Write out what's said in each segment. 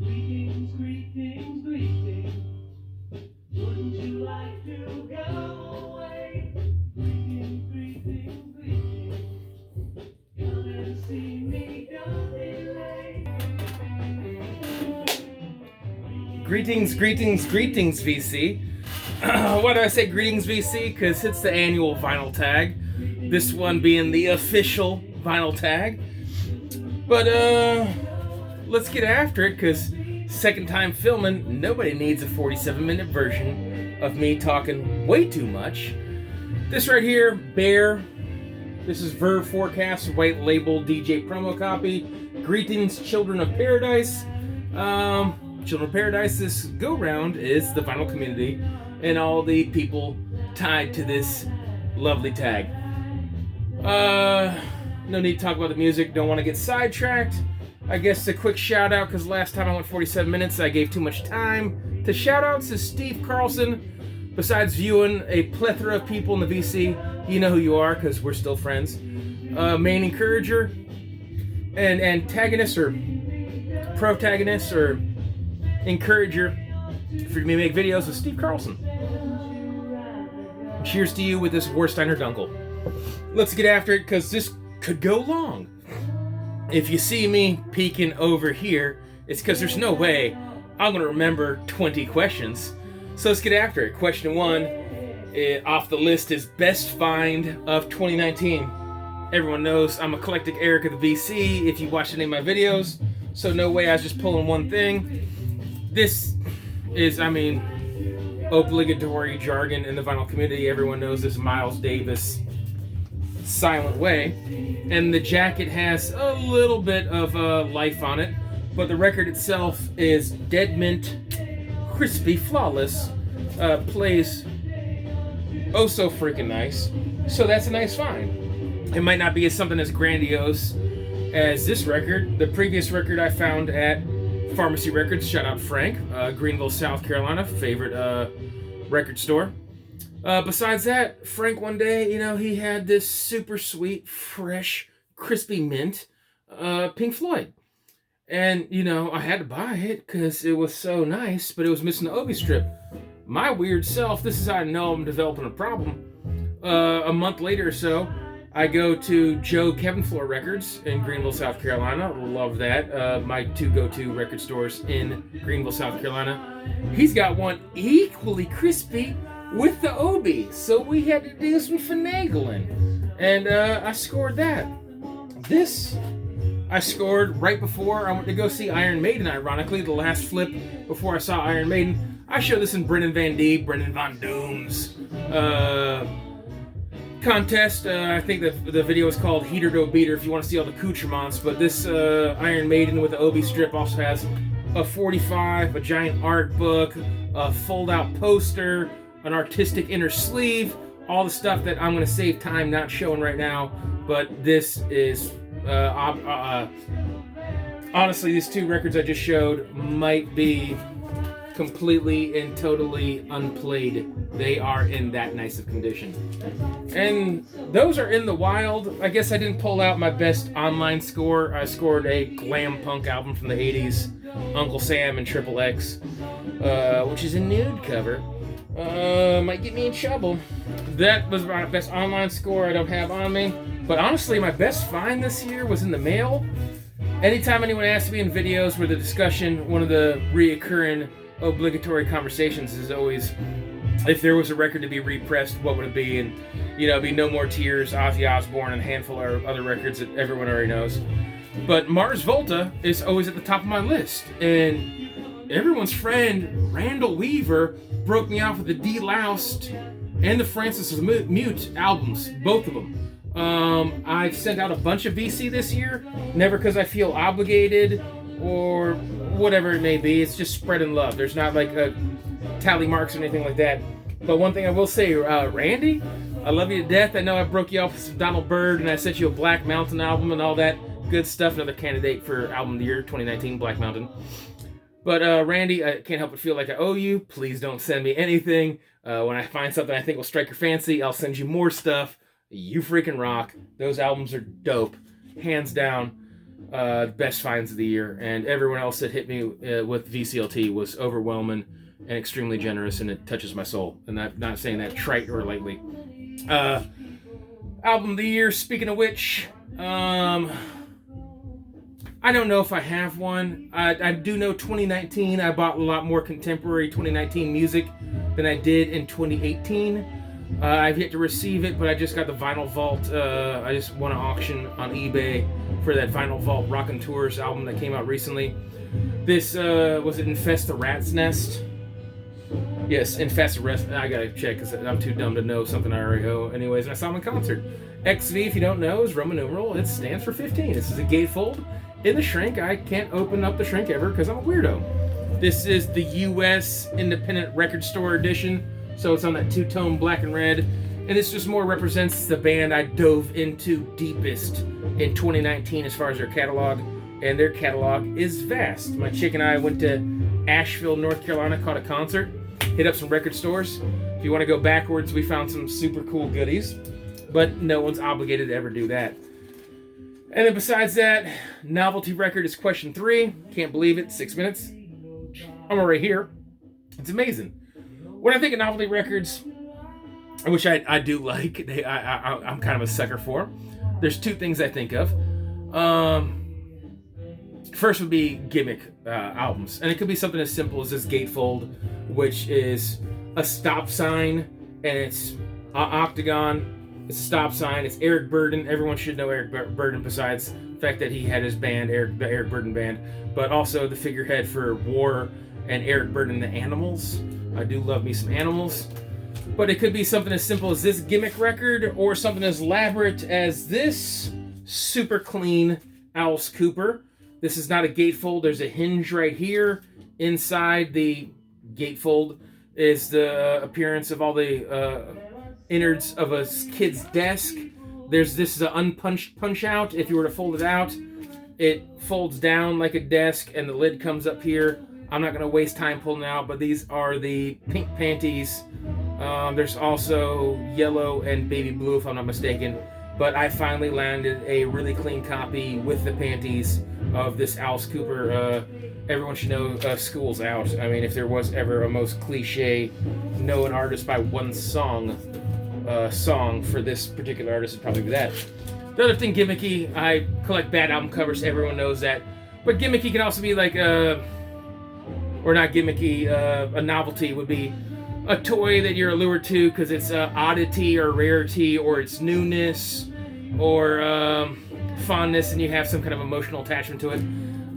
Greetings, greetings, greetings. Wouldn't you like to go away? Greetings, greetings, greetings. Come and see me, don't delay. Greetings, greetings, greetings, VC. Why do I say greetings, VC? Because it's the annual vinyl tag. This one being the official vinyl tag. But, let's get after it, because second time filming, nobody needs a 47-minute version of me talking way too much. This right here, Bear. This is Verve Forecast, white label DJ promo copy. Greetings, Children of Paradise. Children of Paradise this go-round is the vinyl community and all the people tied to this lovely tag. No need to talk about the music, don't want to get sidetracked. I guess a quick shout out, because last time I went 47 minutes, I gave too much time to shout outs to Steve Carlson. Besides viewing a plethora of people in the VC, you know who you are, because we're still friends. Main encourager and antagonist or protagonist or encourager for me to make videos with Steve Carlson. Cheers to you with this Warsteiner Dunkel. Let's get after it, because this could go long. If you see me peeking over here, it's because there's no way I'm going to remember 20 questions. So let's get after it. Question 1 off the list is best find of 2019. Everyone knows I'm Eclectic Eric of the VC if you watch any of my videos. So no way I was just pulling one thing. This is, obligatory jargon in the vinyl community. Everyone knows this Miles Davis Silent Way, and the jacket has a little bit of life on it, but the record itself is dead mint, crispy, flawless, plays oh so freaking nice. So that's a nice find. It might not be something as grandiose as this record. The previous record I found at Pharmacy Records, shout out Frank, Greenville, South Carolina, favorite record store. Besides that, Frank one day, he had this super sweet, fresh, crispy mint, Pink Floyd. And, I had to buy it because it was so nice, but it was missing the Obi strip. My weird self, this is how I know I'm developing a problem. A month later or so, I go to Joe Kevin Floor Records in Greenville, South Carolina. Love that. My two go-to record stores in Greenville, South Carolina. He's got one equally crispy with the Obi, so we had to do some finagling, and I scored that. This I scored right before I went to go see Iron Maiden, ironically, the last flip before I saw Iron Maiden. I showed this in Brendan Von Doom's contest. I think the video is called Heater to Beater if you want to see all the accoutrements, but this Iron Maiden with the Obi strip also has a 45, a giant art book, a fold-out poster, an artistic inner sleeve, all the stuff that I'm going to save time not showing right now. But this is, honestly, these two records I just showed might be completely and totally unplayed. They are in that nice of condition. And those are in the wild. I guess I didn't pull out my best online score. I scored a glam punk album from the 80s, Uncle Sam and Triple X, which is a nude cover. Might get me in trouble. That was my best online score I don't have on me. But honestly, my best find this year was in the mail. Anytime anyone asks me in videos where the discussion, one of the reoccurring obligatory conversations is always, if there was a record to be repressed, what would it be? And, it'd be No More Tears, Ozzy Osbourne, and a handful of other records that everyone already knows. But Mars Volta is always at the top of my list. And everyone's friend, Randall Weaver, broke me off with the De-Loused and the Francis Mute albums, both of them. I've sent out a bunch of VC this year, never because I feel obligated or whatever it may be. It's just spreading love. There's not like a tally marks or anything like that. But one thing I will say, Randy, I love you to death. I know I broke you off with some Donald Byrd and I sent you a Black Mountain album and all that good stuff. Another candidate for Album of the Year 2019, Black Mountain. But Randy, I can't help but feel like I owe you. Please don't send me anything. When I find something I think will strike your fancy, I'll send you more stuff. You freaking rock. Those albums are dope. Hands down. best finds of the year, and everyone else that hit me with VCLT was overwhelming and extremely generous, and it touches my soul. And I'm not saying that trite or lightly. Album of the year, speaking of which, I don't know if I have one. I do know 2019, I bought a lot more contemporary 2019 music than I did in 2018. I've yet to receive it, but I just got the Vinyl Vault. I just won an auction on eBay for that Vinyl Vault Rockin' Tours album that came out recently. This, was it Infest the Rat's Nest? Yes, Infest the Rat's Nest. I gotta check because I'm too dumb to know something I already owe. Anyways, and I saw him in concert. XV, if you don't know, is Roman numeral. It stands for 15. This is a gatefold. In the shrink, I can't open up the shrink ever because I'm a weirdo. This is the US Independent Record Store edition. So it's on that two-tone black and red. And this just more represents the band I dove into deepest in 2019 as far as their catalog. And their catalog is vast. My chick and I went to Asheville, North Carolina, caught a concert, hit up some record stores. If you want to go backwards, we found some super cool goodies. But no one's obligated to ever do that. And then besides that, novelty record is question 3. Can't believe it, 6 minutes. I'm already here. It's amazing. When I think of novelty records, which I do like, I'm kind of a sucker for, there's 2 things I think of. First would be gimmick albums. And it could be something as simple as this gatefold, which is a stop sign, and it's octagon. It's a stop sign. It's Eric Burdon. Everyone should know Eric Burdon besides the fact that he had his band, the Eric Burdon Band, but also the figurehead for War and Eric Burdon the Animals. I do love me some Animals. But it could be something as simple as this gimmick record, or something as elaborate as this super clean Alice Cooper. This is not a gatefold. There's a hinge right here. Inside the gatefold is the appearance of all the innards of a kid's desk. This is an unpunched punch out. If you were to fold it out, it folds down like a desk and the lid comes up here. I'm not going to waste time pulling out, but these are the pink panties. There's also yellow and baby blue, if I'm not mistaken. But I finally landed a really clean copy with the panties of this Alice Cooper. Everyone should know School's Out. I mean, if there was ever a most cliche, know an artist by one song for this particular artist, would probably be that. The other thing, gimmicky, I collect bad album covers, everyone knows that. But gimmicky can also be like, or not gimmicky, a novelty would be a toy that you're allured to because it's oddity or rarity, or it's newness, or fondness, and you have some kind of emotional attachment to it.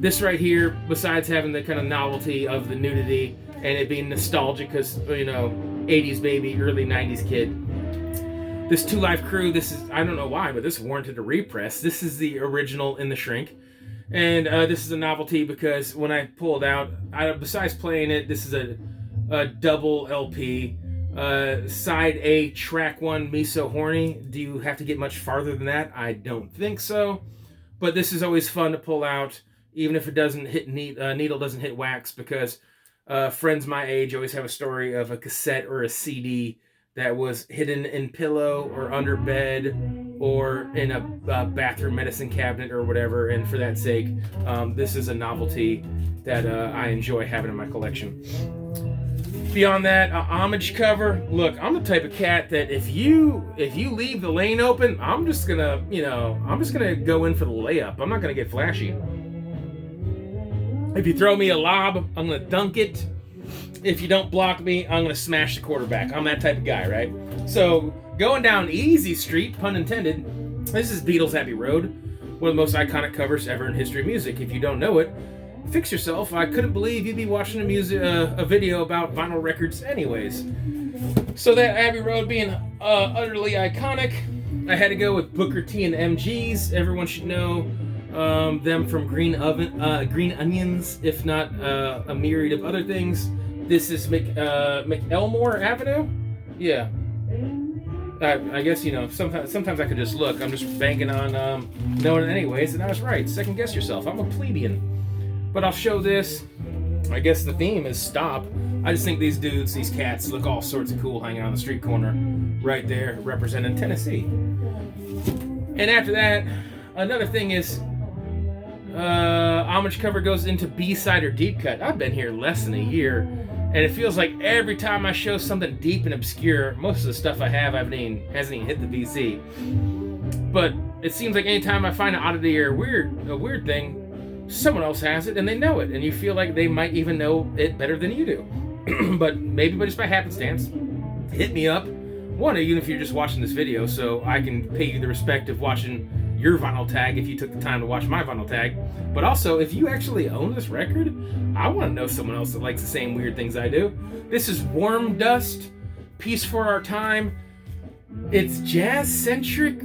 This right here, besides having the kind of novelty of the nudity and it being nostalgic because, 80s baby, early 90s kid. This Two Live Crew, this is, I don't know why, but this warranted a repress. This is the original in the shrink. And this is a novelty because when I pull it out, besides playing it, this is a double LP. Side A, track 1, Me So Horny. Do you have to get much farther than that? I don't think so. But this is always fun to pull out, even if it doesn't hit needle doesn't hit wax, because friends my age always have a story of a cassette or a CD that was hidden in pillow or under bed or in a bathroom medicine cabinet or whatever. And for that sake, this is a novelty that I enjoy having in my collection. Beyond that, Homage cover. Look, I'm the type of cat that if you leave the lane open, I'm just gonna go in for the layup. I'm not gonna get flashy. If you throw me a lob, I'm gonna dunk it. If you don't block me, I'm gonna smash the quarterback. I'm that type of guy, right? So going down Easy Street, pun intended. This is Beatles' Abbey Road, one of the most iconic covers ever in history of music. If you don't know it, fix yourself. I couldn't believe you'd be watching a video about vinyl records anyways. So that Abbey Road being utterly iconic, I had to go with Booker T and MGs. Everyone should know them from Green Onions, if not a myriad of other things. This is McElmore Avenue? Yeah. I guess, sometimes I could just look. I'm just banking on knowing it anyways, and I was right. Second guess yourself. I'm a plebeian. But I'll show this. I guess the theme is stop. I just think these cats look all sorts of cool hanging on the street corner right there representing Tennessee. And after that, another thing is, Homage cover goes into B-side or deep cut. I've been here less than a year, and it feels like every time I show something deep and obscure, most of the stuff I have hasn't even hit the VC. But it seems like anytime I find an oddity or a weird thing, someone else has it and they know it, and you feel like they might even know it better than you do. But maybe just by happenstance, hit me up. One, even if you're just watching this video, so I can pay you the respect of watching your vinyl tag if you took the time to watch my vinyl tag. But also, if you actually own this record, I want to know someone else that likes the same weird things I do. This is Warm Dust, Peace for Our Time. It's jazz-centric,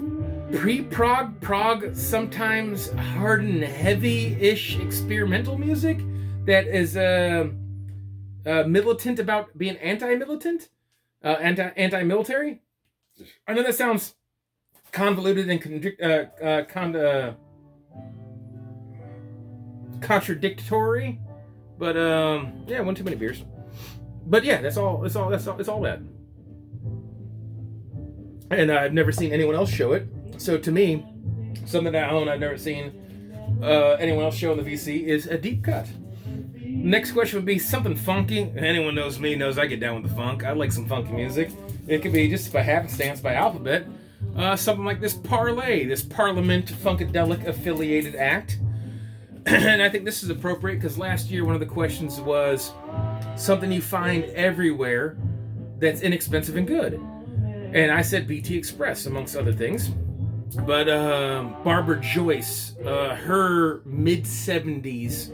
prog, sometimes hard and heavy-ish experimental music that is militant about being anti-military. I know that sounds convoluted and contradictory, but yeah, one too many beers. But yeah, that's all that. And I've never seen anyone else show it. So to me, something that I own, I've never seen anyone else show in the VC is a deep cut. Next question would be something funky. Anyone knows me knows I get down with the funk. I like some funky music. It could be just by happenstance, by alphabet. Something like this Parlay, this Parliament Funkadelic affiliated act. And I think this is appropriate because last year one of the questions was something you find everywhere that's inexpensive and good. And I said BT Express, amongst other things. But Barbara Joyce, her mid-70s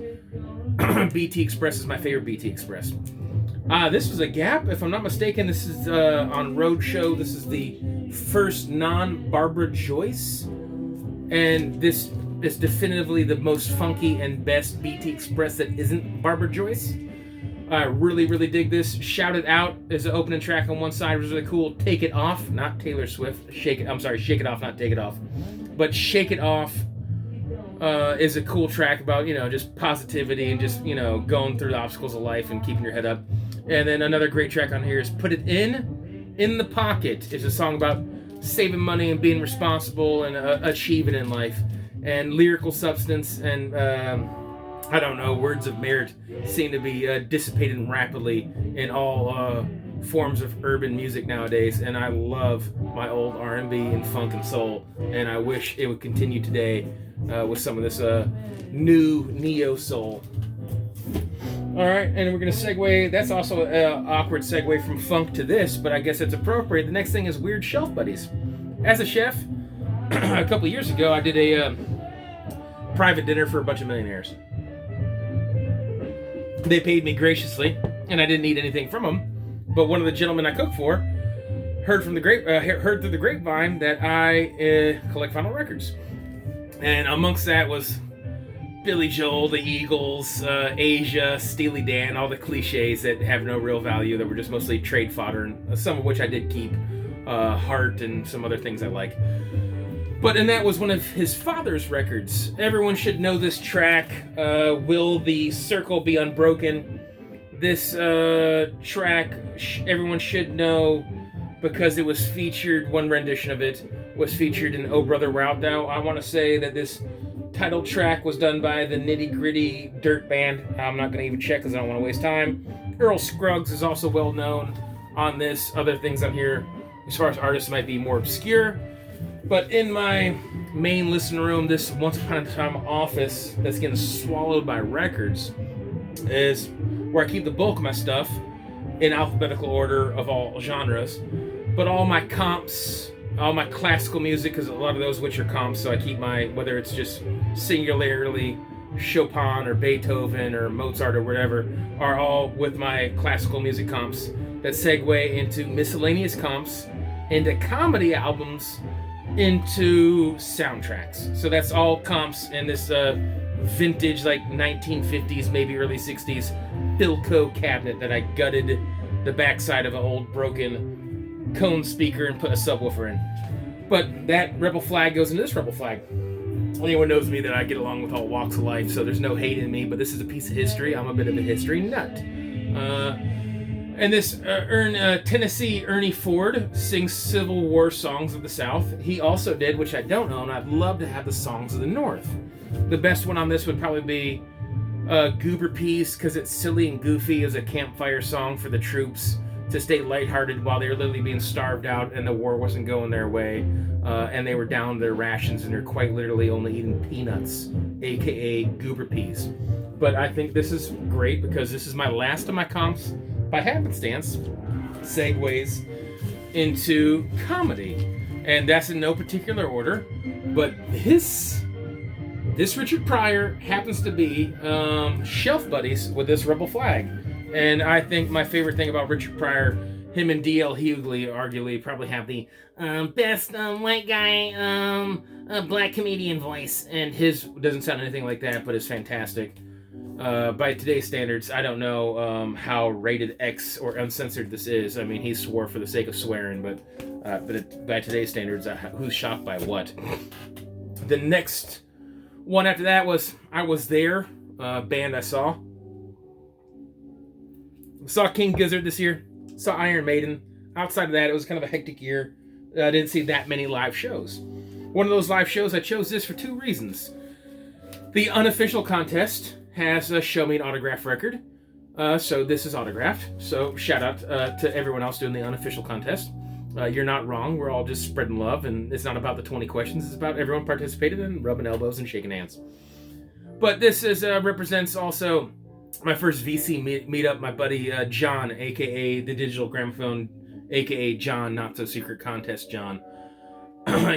BT Express is my favorite BT Express. This was a Gap, if I'm not mistaken. This is on Roadshow. This is the first non-Barbara Joyce. And this is definitively the most funky and best BT Express that isn't Barbara Joyce. I really, really dig this. Shout It Out is an opening track on one side, which is really cool. Take It Off, not Taylor Swift. Shake It Off, not Take It Off. But Shake It Off is a cool track about, just positivity and just, going through the obstacles of life and keeping your head up. And then another great track on here is Put It In the Pocket. It's a song about saving money and being responsible and achieving in life. And lyrical substance and, words of merit seem to be dissipating rapidly in all forms of urban music nowadays. And I love my old R&B and funk and soul. And I wish it would continue today with some of this new neo soul. All right, and we're going to segue. That's also an awkward segue from funk to this, but I guess it's appropriate. The next thing is weird shelf buddies. As a chef, a couple of years ago, I did a private dinner for a bunch of millionaires. They paid me graciously, and I didn't need anything from them. But one of the gentlemen I cooked for heard through the grapevine that I collect vinyl records, and amongst that was Billy Joel, the Eagles, Asia, Steely Dan, all the cliches that have no real value, that were just mostly trade fodder, and some of which I did keep, Heart and some other things I like. And that was one of his father's records. Everyone should know this track, Will the Circle Be Unbroken? This track everyone should know because it was featured, one rendition of it was featured in Oh Brother Where Art Thou. I want to say that this title track was done by the Nitty Gritty Dirt Band. I'm not going to even check because I don't want to waste time. Earl Scruggs is also well known on this. Other things on here, as far as artists, might be more obscure. But in my main listen room, this once upon a time office that's getting swallowed by records, is where I keep the bulk of my stuff in alphabetical order of all genres. But all my comps, all my classical music, because a lot of those which are comps, so I keep my, whether it's just singularly Chopin or Beethoven or Mozart or whatever, are all with my classical music comps that segue into miscellaneous comps, into comedy albums, into soundtracks. So that's all comps in this vintage, like 1950s, maybe early 60s Philco cabinet that I gutted the backside of an old broken cone speaker and put a subwoofer in. But that Rebel Flag goes into this Rebel Flag. Anyone knows me that I get along with all walks of life, so there's no hate in me, but this is a piece of history. I'm a bit of a history nut. And this Tennessee Ernie Ford sings Civil War songs of the South. He also did, which I don't own, I'd love to have the songs of the North. The best one on this would probably be Goober Peas, because it's silly and goofy as a campfire song for the troops to stay lighthearted while they were literally being starved out and the war wasn't going their way, and they were down their rations and they're quite literally only eating peanuts, aka Goober Peas. But I think this is great because this is my last of my comps by happenstance segues into comedy, and that's in no particular order. But this Richard Pryor happens to be shelf buddies with this Rebel Flag. And I think my favorite thing about Richard Pryor, him and D.L. Hughley arguably probably have the best white guy black comedian voice. And his doesn't sound anything like that, but is fantastic. By today's standards, I don't know how rated X or uncensored this is. I mean, he swore for the sake of swearing, but by today's standards, who's shocked by what? The next one after that was I Was There, band I saw. Saw King Gizzard this year. Saw Iron Maiden. Outside of that, it was kind of a hectic year. I didn't see that many live shows. One of those live shows, I chose this for 2 reasons. The unofficial contest has a Show Me an Autograph record. So this is autographed. So shout out to everyone else doing the unofficial contest. You're not wrong. We're all just spreading love, and it's not about the 20 questions. It's about everyone participated and rubbing elbows and shaking hands. But this is represents also my first VC meetup. My buddy John, a.k.a. the Digital Gramophone, a.k.a. John, Not So Secret Contest John.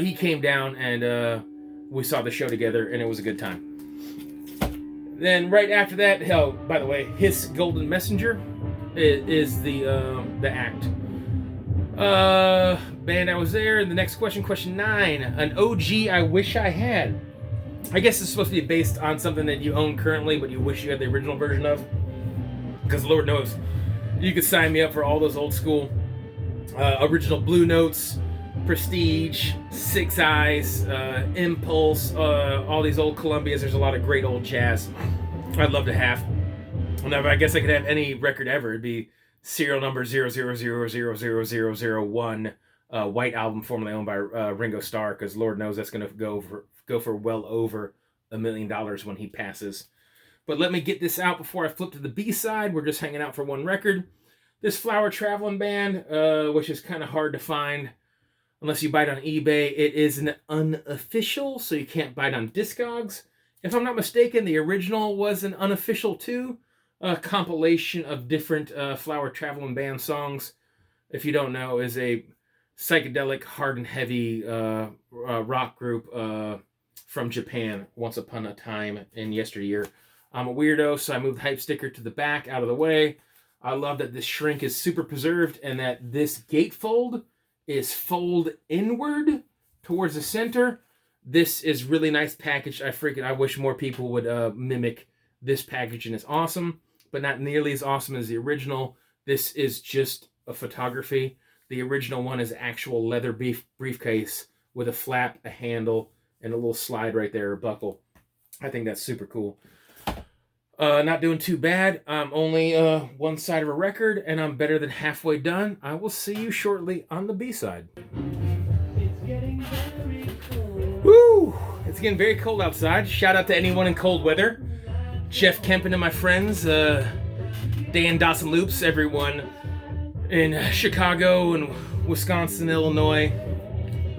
He came down, and we saw the show together, and it was a good time. Then right after that, hell, by the way, His Golden Messenger is the act. Band I Was There. The next question, question 9. An OG I wish I had. I guess it's supposed to be based on something that you own currently, but you wish you had the original version of. Because Lord knows, you could sign me up for all those old school original Blue Notes, Prestige, Six Eyes, Impulse, all these old Columbias. There's a lot of great old jazz I'd love to have. And if I guess I could have any record ever, it'd be serial number 000000001, White Album formerly owned by Ringo Starr, because Lord knows that's going to go for well over $1 million when he passes. But let me get this out before I flip to the B-side. We're just hanging out for one record. This Flower Traveling Band, which is kind of hard to find unless you buy it on eBay. It is an unofficial, so you can't buy it on Discogs. If I'm not mistaken, the original was an unofficial too. A compilation of different Flower Traveling Band songs. If you don't know, is a psychedelic, hard and heavy rock group from Japan, once upon a time in yesteryear. I'm a weirdo, so I moved the hype sticker to the back, out of the way. I love that this shrink is super preserved and that this gatefold is fold inward towards the center. This is really nice packaged. I wish more people would mimic this packaging. It's awesome, but not nearly as awesome as the original. This is just a photography. The original one is actual leather briefcase with a flap, a handle, and a little slide right there, a buckle. I think that's super cool. Not doing too bad. I'm only one side of a record, and I'm better than halfway done. I will see you shortly on the B-side. It's getting very cold. Woo! It's getting very cold outside. Shout out to anyone in cold weather. Jeff Kempen and my friends, Dan Dawson Loops, everyone in Chicago and Wisconsin, Illinois,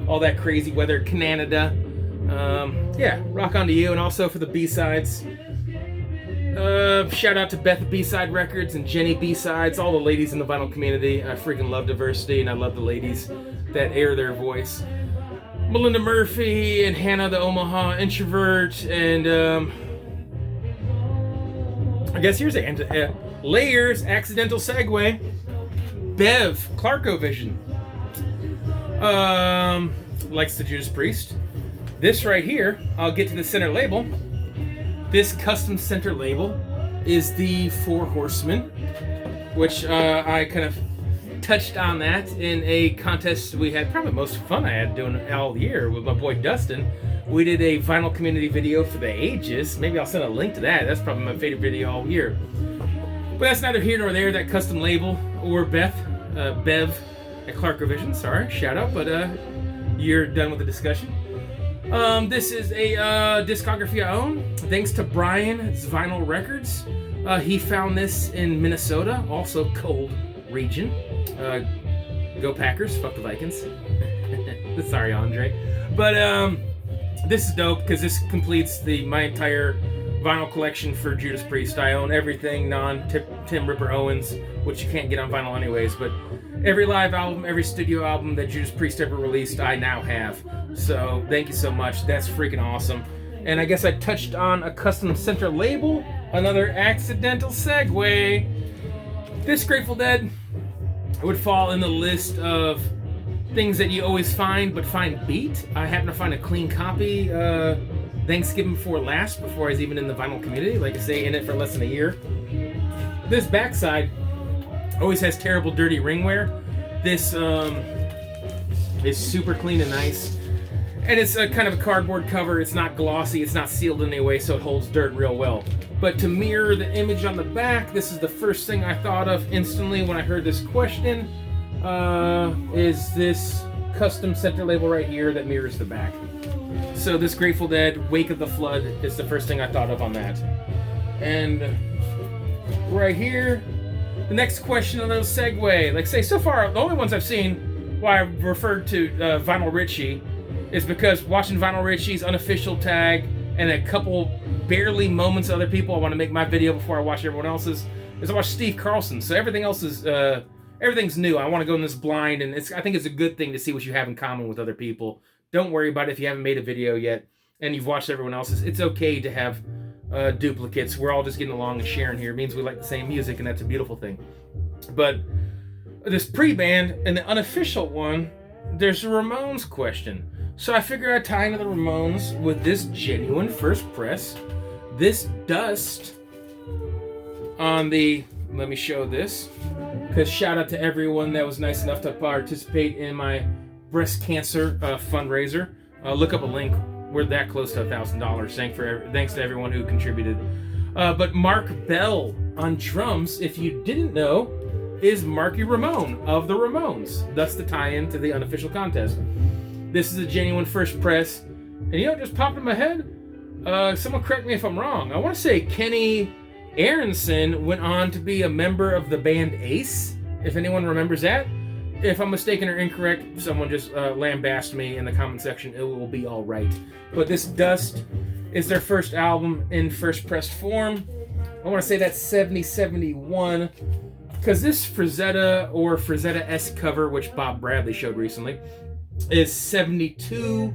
all that crazy weather, Canada. Yeah, rock on to you. And also for the B-sides, shout out to Beth B-Side Records and Jenny B-Sides, all the ladies in the vinyl community. I freaking love diversity, and I love the ladies that air their voice. Melinda Murphy and Hannah the Omaha Introvert, and I guess here's a Layers, Accidental Segue, Bev, Clarkovision, likes the Judas Priest. This right here, I'll get to the center label. This custom center label is the Four Horsemen, which I kind of touched on that in a contest we had, probably the most fun I had doing all year with my boy Dustin. We did a vinyl community video for the ages. Maybe I'll send a link to that. That's probably my favorite video all year. But that's neither here nor there, that custom label, or Bev at Clarkovision, sorry, shout out, but you're done with the discussion. This is a discography I own, thanks to Brian's Vinyl Records. He found this in Minnesota, also cold region. Go Packers, fuck the Vikings. Sorry, Andre. But this is dope because this completes my entire vinyl collection for Judas Priest. I own everything non-Tim Ripper Owens, which you can't get on vinyl anyways, but every live album, every studio album that Judas Priest ever released, I now have. So thank you so much. That's freaking awesome. And I guess I touched on a custom center label, another accidental segue. This Grateful Dead would fall in the list of things that you always find but find beat. I happen to find a clean copy Thanksgiving before last, before I was even in the vinyl community, like I say, in it for less than a year. This backside always has terrible dirty ring wear. This is super clean and nice. And it's a kind of a cardboard cover. It's not glossy, it's not sealed in any way, so it holds dirt real well. But to mirror the image on the back, this is the first thing I thought of instantly when I heard this question, is this custom center label right here that mirrors the back. So this Grateful Dead, Wake of the Flood, is the first thing I thought of on that. And right here, the next question, a little segue. Like say, so far, the only ones I've seen, why I referred to Vinyl Richie, is because watching Vinyl Richie's unofficial tag and a couple barely moments of other people, I want to make my video before I watch everyone else's, is I watch Steve Carlson. So everything else is, everything's new. I want to go in this blind, and I think it's a good thing to see what you have in common with other people. Don't worry about it if you haven't made a video yet and you've watched everyone else's. It's okay to have duplicates. We're all just getting along and sharing here. It means we like the same music, and that's a beautiful thing. But this pre-band and the unofficial one, there's a Ramones question. So I figured I'd tie into the Ramones with this genuine first press. This dust on the, let me show this, because shout out to everyone that was nice enough to participate in my breast cancer fundraiser. Look up a link. We're that close to $1,000. Thanks to everyone who contributed. But Mark Bell on drums, if you didn't know, is Marky Ramone of the Ramones. Thus the tie-in to the unofficial contest. This is a genuine first press. And you know what just popped in my head? Someone correct me if I'm wrong. I want to say Kenny Aronson went on to be a member of the band Ace, if anyone remembers that. If I'm mistaken or incorrect, someone just lambast me in the comment section. It will be all right. But this Dust is their first album in first press form. I want to say that's 70-71, because this Frazetta or Frazetta-esque cover, which Bob Bradley showed recently, is 72.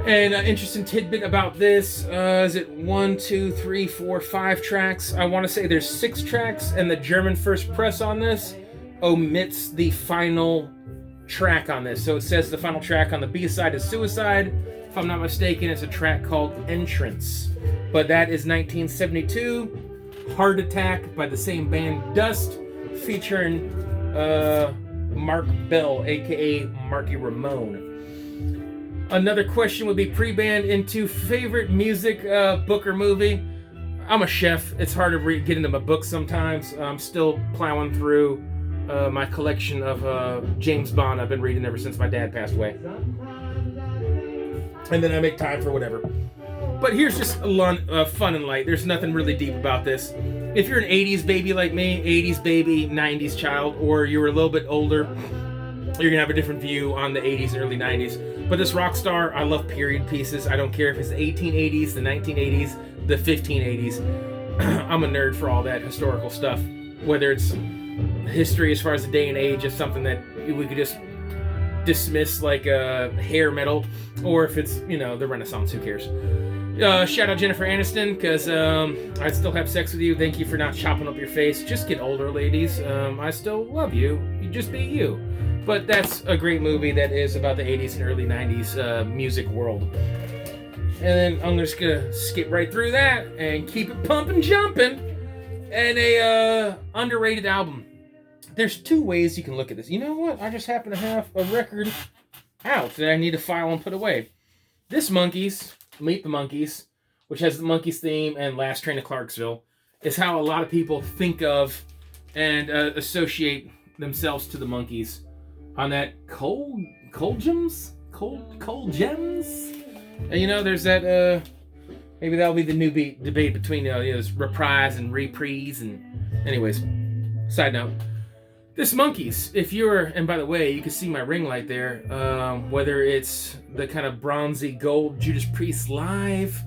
And an interesting tidbit about this, is it 1, 2, 3, 4, 5 tracks? I want to say there's 6 tracks, and the German first press on this omits the final track on this. So it says the final track on the B-side is Suicide. If I'm not mistaken, it's a track called Entrance. But that is 1972. Heart Attack by the same band Dust, featuring Mark Bell, aka Marky Ramone. Another question would be pre-band into favorite music book or movie. I'm a chef. It's hard to get into my books sometimes. I'm still plowing through my collection of James Bond I've been reading ever since my dad passed away. And then I make time for whatever. But here's just fun and light. There's nothing really deep about this. If you're an 80s baby like me, 80s baby, 90s child, or you were a little bit older, you're going to have a different view on the 80s and early 90s. But this Rockstar, I love period pieces. I don't care if it's the 1880s, the 1980s, the 1580s. I'm a nerd for all that historical stuff. Whether it's history as far as the day and age is something that we could just dismiss like hair metal, or if it's, you know, the Renaissance, who cares? Shout out Jennifer Aniston, because I still have sex with you. Thank you for not chopping up your face. Just get older, ladies. I still love you. You just be you. But that's a great movie that is about the 80s and early 90s music world. And then I'm just going to skip right through that and keep it pumping, jumping. And a underrated album. There's 2 ways you can look at this. You know what? I just happen to have a record out that I need to file and put away. This Monkees, Meet the Monkees, which has the Monkees theme and Last Train to Clarksville, is how a lot of people think of and associate themselves to the Monkees. On that Cold Gems? And there's that, maybe that'll be the new debate between, this reprise and reprise. And anyways, side note. This Monkeys, and by the way, you can see my ring light there, whether it's the kind of bronzy gold Judas Priest Live,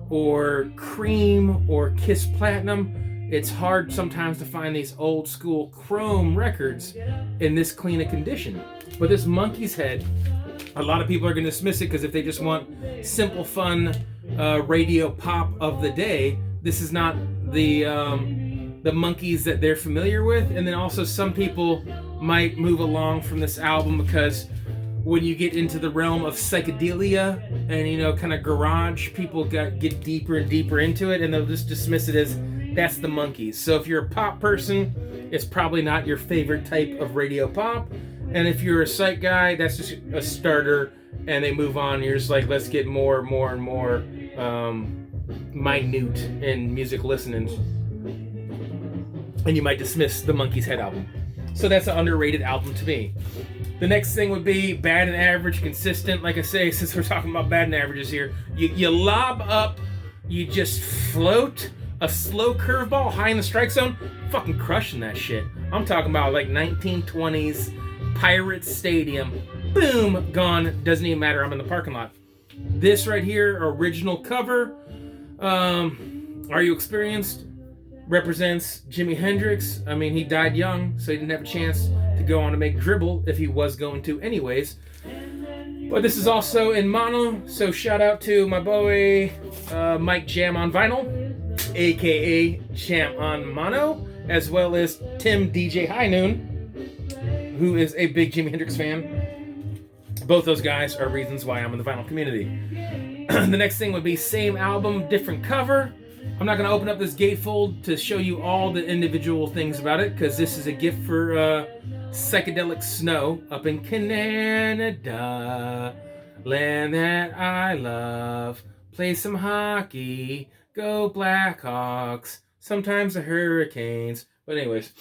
or Cream, or Kiss Platinum, it's hard sometimes to find these old school chrome records in this clean a condition. But this Monkeys head, a lot of people are going to dismiss it because if they just want simple, fun radio pop of the day, this is not the Monkeys that they're familiar with. And then also some people might move along from this album because when you get into the realm of psychedelia and kind of garage, people get deeper and deeper into it, and they'll just dismiss it as that's the Monkeys. So if you're a pop person, it's probably not your favorite type of radio pop, and if you're a psych guy, that's just a starter, and they move on. You're just like, let's get more and more minute in music listening. And you might dismiss the Monkeys Head album. So that's an underrated album to me. The next thing would be bad and average, consistent. Like I say, since we're talking about bad and averages here, you lob up, you just float a slow curveball high in the strike zone, fucking crushing that shit. I'm talking about like 1920s Pirates Stadium. Boom, gone. Doesn't even matter. I'm in the parking lot. This right here, original cover. Are You Experienced? Represents Jimi Hendrix. I mean, he died young, so he didn't have a chance to go on to make Dribble if he was going to anyways. But this is also in mono, so shout out to my boy Mike Jam on Vinyl, aka Jam on Mono, as well as Tim DJ High Noon, who is a big Jimi Hendrix fan. Both those guys are reasons why I'm in the vinyl community. The next thing would be same album, different cover. I'm not going to open up this gatefold to show you all the individual things about it, because this is a gift for Psychedelic Snow up in Canada, land that I love. Play some hockey, go Blackhawks, sometimes the Hurricanes. But anyways,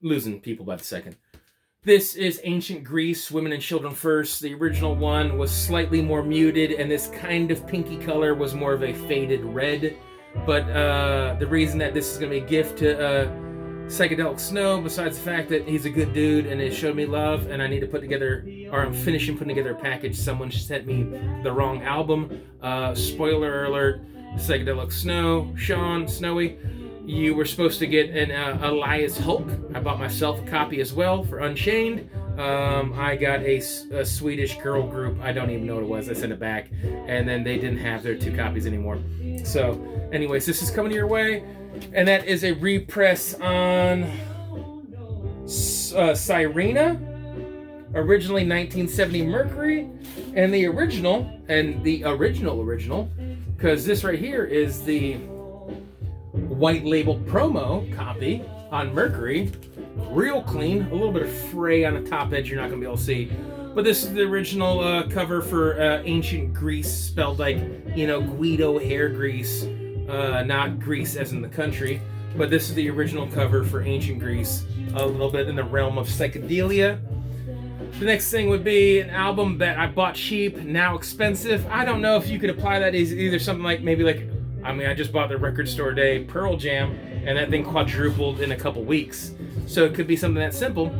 losing people by the second. This is Ancient Greece, Women and Children First. The original one was slightly more muted, and this kind of pinky color was more of a faded red. But the reason that this is going to be a gift to Psychedelic Snow, besides the fact that he's a good dude and it showed me love, and I need to put together, or I'm finishing putting together a package. Someone sent me the wrong album. Spoiler alert, Psychedelic Snow, Sean, Snowy, you were supposed to get an Elias Hulk. I bought myself a copy as well for Unchained. I got a Swedish girl group. I don't even know what it was. I sent it back, and then they didn't have their 2 copies anymore. So, anyways, this is coming your way, and that is a repress on Sirena, originally 1970 Mercury, and the original, because this right here is the white label promo copy on Mercury. Real clean, a little bit of fray on the top edge you're not going to be able to see. But this is the original cover for Ancient Greece, spelled like, Guido hair grease, not Greece as in the country. But this is the original cover for Ancient Greece, a little bit in the realm of psychedelia. The next thing would be an album that I bought cheap, now expensive. I don't know if you could apply that as either something like, I just bought the record store day Pearl Jam, and that thing quadrupled in a couple weeks. So it could be something that simple.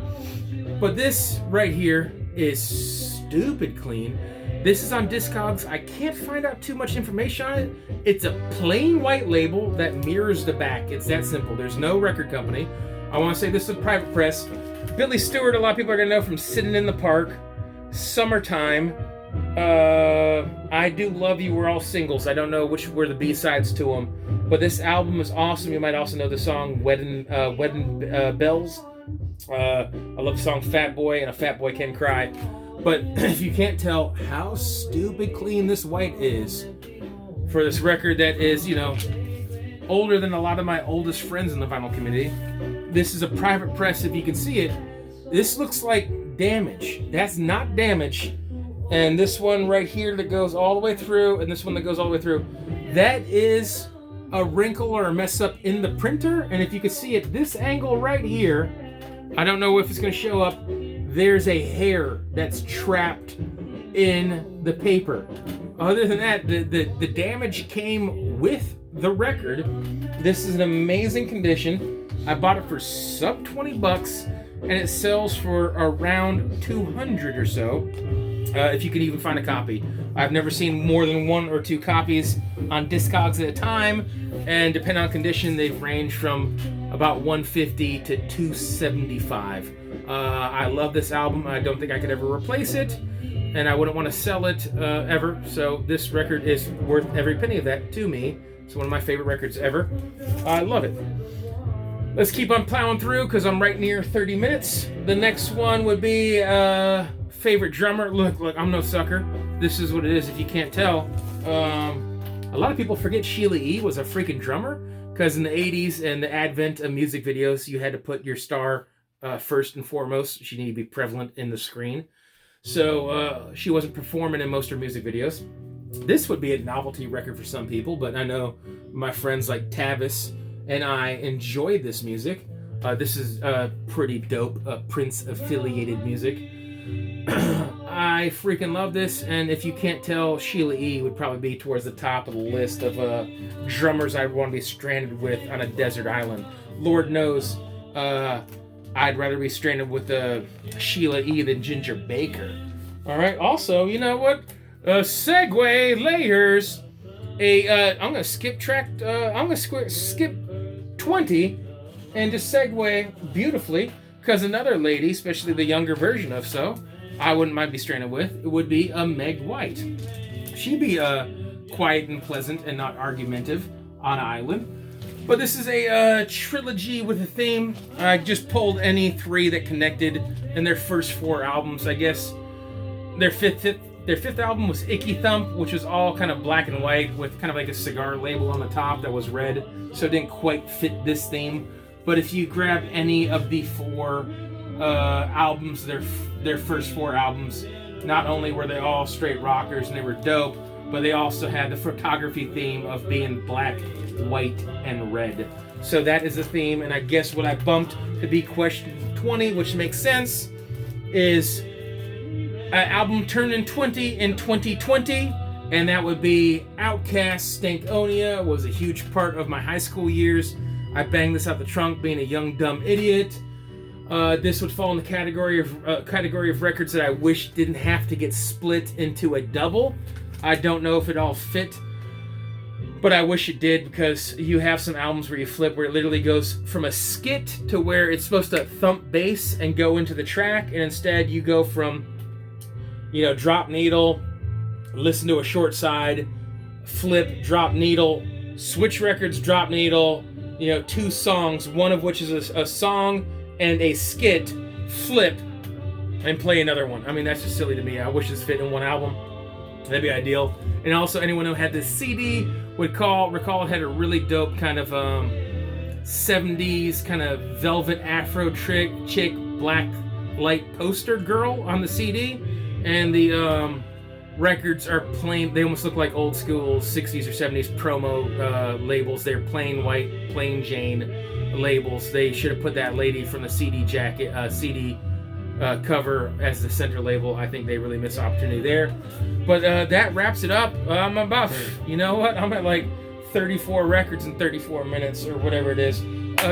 But this right here is stupid clean. This is on Discogs. I can't find out too much information on it. It's a plain white label that mirrors the back. It's that simple. There's no record company. I want to say this is a private press. Billy Stewart, a lot of people are going to know from Sitting in the Park, Summertime, I Do Love You, We're All Singles. I don't know which were the B-sides to them. But this album is awesome. You might also know the song Wedding Bells. I love the song Fat Boy and A Fat Boy Can Cry. But if you can't tell how stupid clean this white is for this record that is, older than a lot of my oldest friends in the vinyl community. This is a private press, if you can see it. This looks like Damage. That's not Damage. And this one right here that goes all the way through, and this one that goes all the way through, that is a wrinkle or a mess up in the printer. And if you can see it, this angle right here, I don't know if it's going to show up, there's a hair that's trapped in the paper. Other than that, the damage came with the record. This is an amazing condition. I bought it for sub 20 bucks, and it sells for around 200 or so, if you can even find a copy. I've never seen more than 1 or 2 copies on Discogs at a time, and depending on condition, they've ranged from about 150 to 275. I love this album. I don't think I could ever replace it, and I wouldn't want to sell it ever. So this record is worth every penny of that to me. It's one of my favorite records ever. I love it. Let's keep on plowing through because I'm right near 30 minutes. The next one would be favorite drummer. Look, I'm no sucker. This is what it is if you can't tell. A lot of people forget Sheila E. was a freaking drummer, because in the 80s and the advent of music videos, you had to put your star first and foremost. She needed to be prevalent in the screen. So she wasn't performing in most of her music videos. This would be a novelty record for some people, but I know my friends like Tavis and I enjoyed this music. This is pretty dope, Prince-affiliated music. I freaking love this, and if you can't tell, Sheila E. would probably be towards the top of the list of drummers I'd want to be stranded with on a desert island. Lord knows I'd rather be stranded with Sheila E. than Ginger Baker. All right, also, you know what? Segue layers. I'm gonna skip track. I'm gonna skip 20 and just segue beautifully, because another lady, especially the younger version of I wouldn't mind be stranded with, it would be Meg White. She'd be quiet and pleasant and not argumentative on an island. But this is a trilogy with a theme. I just pulled any 3 that connected in their first 4 albums. I guess their fifth album was Icky Thump, which was all kind of black and white with kind of like a cigar label on the top that was red, so it didn't quite fit this theme. But if you grab any of the 4 albums, their first 4 albums, not only were they all straight rockers and they were dope, but they also had the photography theme of being black, white, and red. So that is the theme, and I guess what I bumped to be question 20, which makes sense, is an album turning 20 in 2020, and that would be Outkast Stankonia. Was a huge part of my high school years. I banged this out the trunk being a young dumb idiot. This would fall in the category of records that I wish didn't have to get split into a double. I don't know if it all fit, but I wish it did, because you have some albums where you flip where it literally goes from a skit to where it's supposed to thump bass and go into the track, and instead you go from, drop needle, listen to a short side, flip, drop needle, switch records, drop needle, 2 songs, one of which is a song and a skit, flip, and play another one. I mean, that's just silly to me. I wish this fit in one album. That'd be ideal. And also, anyone who had this CD would recall it had a really dope kind of 70s kind of velvet afro chick, black light poster girl on the CD. And the records are plain. They almost look like old school 60s or 70s promo labels. They're plain white, plain Jane labels. They should have put that lady from the CD cover as the center label. I think they really missed opportunity there. But that wraps it up. I'm about, I'm at like 34 records in 34 minutes or whatever it is.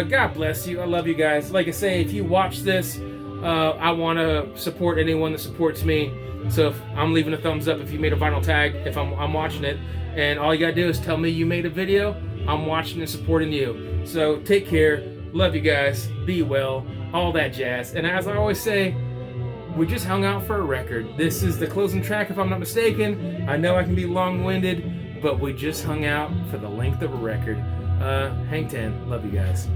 God bless you. I love you guys. Like I say, if you watch this, I want to support anyone that supports me. So if I'm leaving a thumbs up if you made a vinyl tag, if I'm watching it. And all you gotta do is tell me you made a video. I'm watching and supporting you. So take care. Love you guys. Be well. All that jazz. And as I always say, we just hung out for a record. This is the closing track, if I'm not mistaken. I know I can be long-winded, but we just hung out for the length of a record. Hang 10. Love you guys.